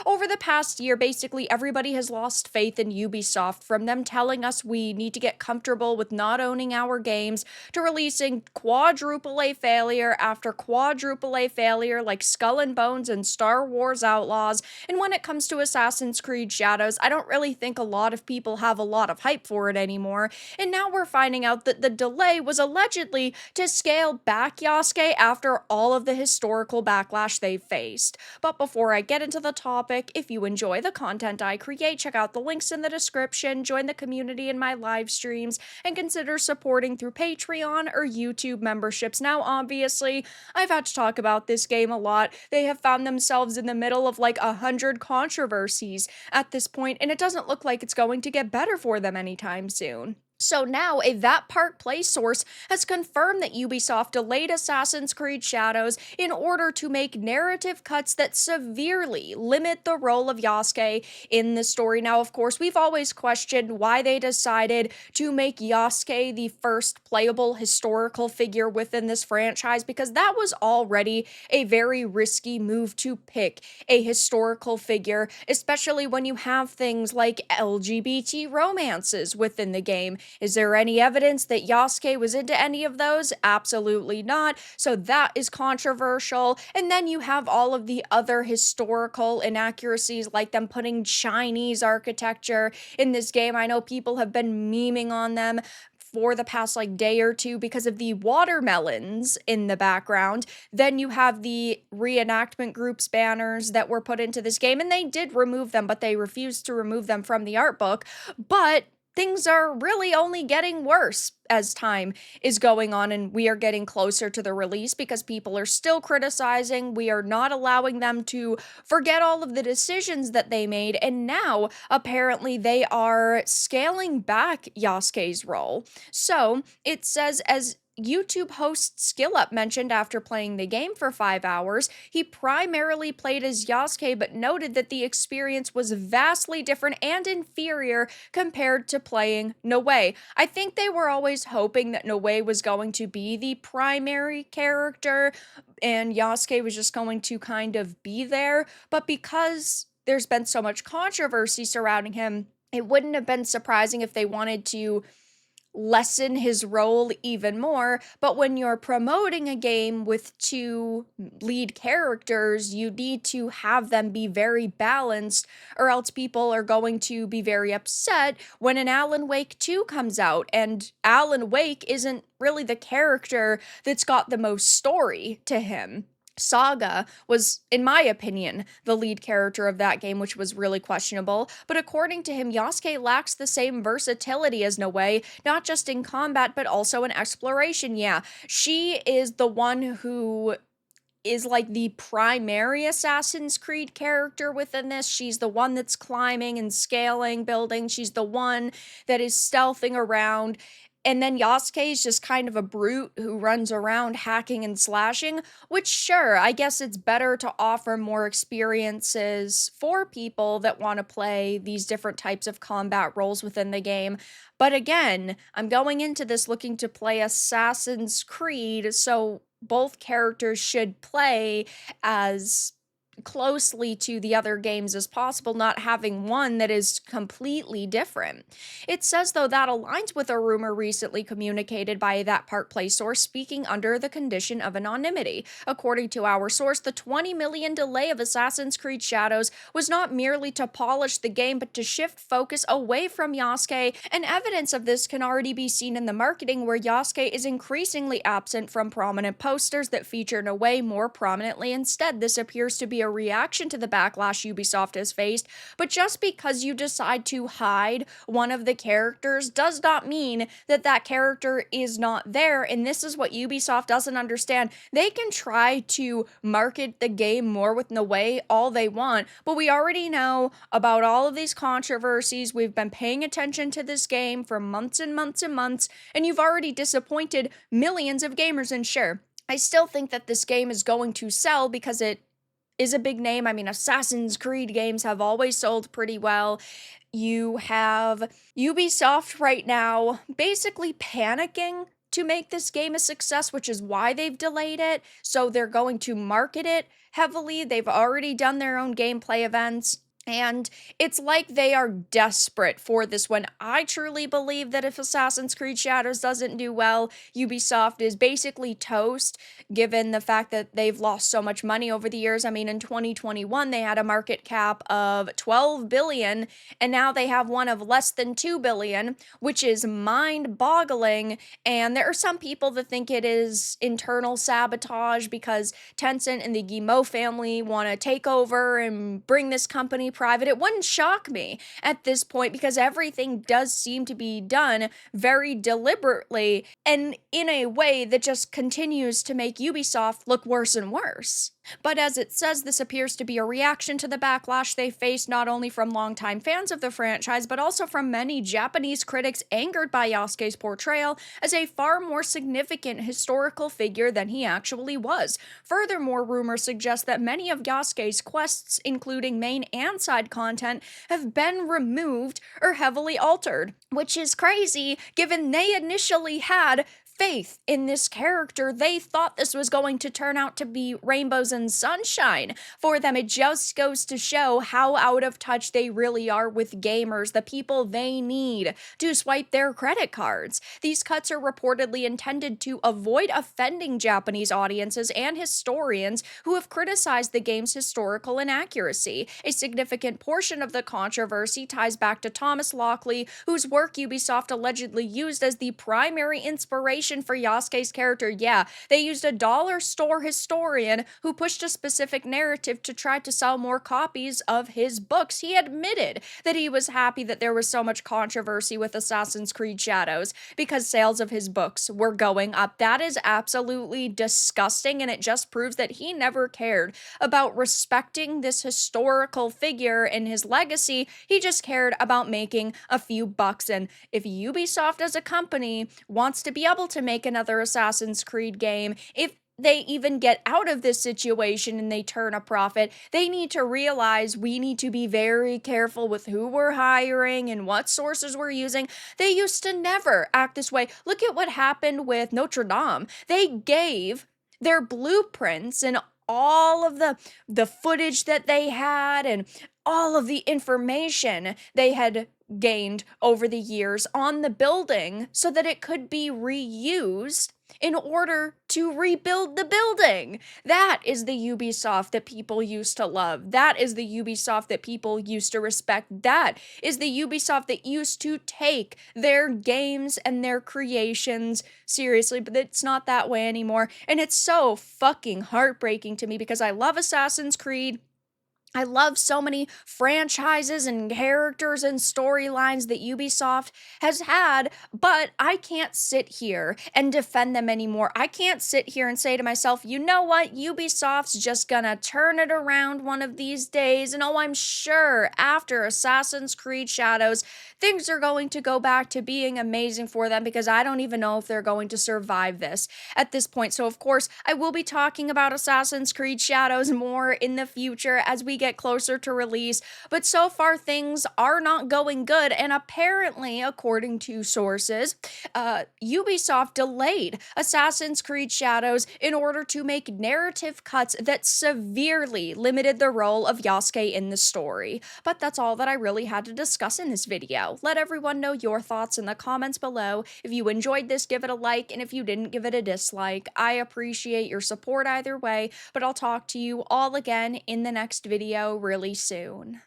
over the past year, basically everybody has lost faith in Ubisoft, from them telling us we need to get comfortable with not owning our games, to releasing quadruple A failure after quadruple A failure like Skull and Bones and Star Wars Outlaws. And when it comes to Assassin's Creed Shadows, I don't really think a lot of people have a lot of hype for it anymore. And now we're finding out that the delay was allegedly to scale back Yasuke after all of the historical backlash they've faced. But before I get into the topic, if you enjoy the content I create, check out the links in the description, join the community in my live streams, and consider supporting through Patreon or YouTube memberships. Now, obviously, I've had to talk about this game a lot. They have found themselves in the middle of like 100 controversies at this point, and it doesn't look like it's going to get better for them anytime soon. So now, a That Part Play source has confirmed that Ubisoft delayed Assassin's Creed Shadows in order to make narrative cuts that severely limit the role of Yasuke in the story. Now, of course, we've always questioned why they decided to make Yasuke the first playable historical figure within this franchise, because that was already a very risky move to pick a historical figure, especially when you have things like LGBT romances within the game. Is there any evidence that Yasuke was into any of those? Absolutely not. So that is controversial. And then you have all of the other historical inaccuracies, like them putting Chinese architecture in this game. I know people have been memeing on them for the past like day or two because of the watermelons in the background. Then you have the reenactment groups banners that were put into this game, and they did remove them, but they refused to remove them from the art book. But things are really only getting worse as time is going on, and we are getting closer to the release because people are still criticizing. We are not allowing them to forget all of the decisions that they made, and now apparently they are scaling back Yasuke's role. So it says, as YouTube host SkillUp mentioned after playing the game for 5 hours, he primarily played as Yasuke but noted that the experience was vastly different and inferior compared to playing Noe. I think they were always hoping that Noe was going to be the primary character and Yasuke was just going to kind of be there, but because there's been so much controversy surrounding him, it wouldn't have been surprising if they wanted to lessen his role even more. But when you're promoting a game with two lead characters, you need to have them be very balanced, or else people are going to be very upset when an Alan Wake 2 comes out, and Alan Wake isn't really the character that's got the most story to him. Saga was, in my opinion, the lead character of that game, which was really questionable. But according to him, Yasuke lacks the same versatility as Noe, not just in combat, but also in exploration. Yeah, she is the one who is like the primary Assassin's Creed character within this. She's the one that's climbing and scaling buildings. She's the one that is stealthing around. And then Yasuke is just kind of a brute who runs around hacking and slashing, which, sure, I guess it's better to offer more experiences for people that want to play these different types of combat roles within the game. But again, I'm going into this looking to play Assassin's Creed, so both characters should play as closely to the other games as possible, not having one that is completely different. It says, though, that aligns with a rumor recently communicated by That Part Play source speaking under the condition of anonymity. According to our source, the 20 million delay of Assassin's Creed Shadows was not merely to polish the game, but to shift focus away from Yasuke, and evidence of this can already be seen in the marketing, where Yasuke is increasingly absent from prominent posters that feature Noe more prominently. Instead, this appears to be a reaction to the backlash Ubisoft has faced, but just because you decide to hide one of the characters does not mean that that character is not there, and this is what Ubisoft doesn't understand. They can try to market the game more with Noe all they want, but we already know about all of these controversies. We've been paying attention to this game for months and months and months, and you've already disappointed millions of gamers, and sure, I still think that this game is going to sell because it is a big name. I mean, Assassin's Creed games have always sold pretty well. You have Ubisoft right now basically panicking to make this game a success, which is why they've delayed it. So they're going to market it heavily. They've already done their own gameplay events. And it's like they are desperate for this one. I truly believe that if Assassin's Creed Shadows doesn't do well, Ubisoft is basically toast, given the fact that they've lost so much money over the years. I mean, in 2021, they had a market cap of 12 billion, and now they have one of less than 2 billion, which is mind boggling. And there are some people that think it is internal sabotage because Tencent and the Guillemot family want to take over and bring this company private. It wouldn't shock me at this point because everything does seem to be done very deliberately and in a way that just continues to make Ubisoft look worse and worse. But as it says, this appears to be a reaction to the backlash they faced not only from longtime fans of the franchise, but also from many Japanese critics angered by Yasuke's portrayal as a far more significant historical figure than he actually was. Furthermore, rumors suggest that many of Yasuke's quests, including main and side content, have been removed or heavily altered, which is crazy given they initially had faith in this character. They thought this was going to turn out to be rainbows and sunshine for them. It just goes to show how out of touch they really are with gamers, the people they need to swipe their credit cards. These cuts are reportedly intended to avoid offending Japanese audiences and historians who have criticized the game's historical inaccuracy. A significant portion of the controversy ties back to Thomas Lockley, whose work Ubisoft allegedly used as the primary inspiration for Yasuke's character. Yeah, they used a dollar store historian who pushed a specific narrative to try to sell more copies of his books. He admitted that he was happy that there was so much controversy with Assassin's Creed Shadows because sales of his books were going up. That is absolutely disgusting, and it just proves that he never cared about respecting this historical figure and his legacy. He just cared about making a few bucks. And if Ubisoft as a company wants to be able to make another Assassin's Creed game, if they even get out of this situation and they turn a profit, they need to realize we need to be very careful with who we're hiring and what sources we're using. They used to never act this way. Look at what happened with Notre Dame. They gave their blueprints and all of the footage that they had and all of the information they had gained over the years on the building so that it could be reused in order to rebuild the building. That is the Ubisoft that people used to love. That is the Ubisoft that people used to respect. That is the Ubisoft that used to take their games and their creations seriously, but it's not that way anymore. And it's so fucking heartbreaking to me because I love Assassin's Creed. I love so many franchises and characters and storylines that Ubisoft has had, but I can't sit here and defend them anymore. I can't sit here and say to myself, you know what, Ubisoft's just gonna turn it around one of these days, and oh, I'm sure after Assassin's Creed Shadows, things are going to go back to being amazing for them because I don't even know if they're going to survive this at this point. So, of course, I will be talking about Assassin's Creed Shadows more in the future as we get closer to release, but so far things are not going good, and apparently, according to sources, Ubisoft delayed Assassin's Creed Shadows in order to make narrative cuts that severely limited the role of Yasuke in the story. But that's all that I really had to discuss in this video. Let everyone know your thoughts in the comments below. If you enjoyed this, give it a like, and if you didn't, give it a dislike. I appreciate your support either way, but I'll talk to you all again in the next video really soon.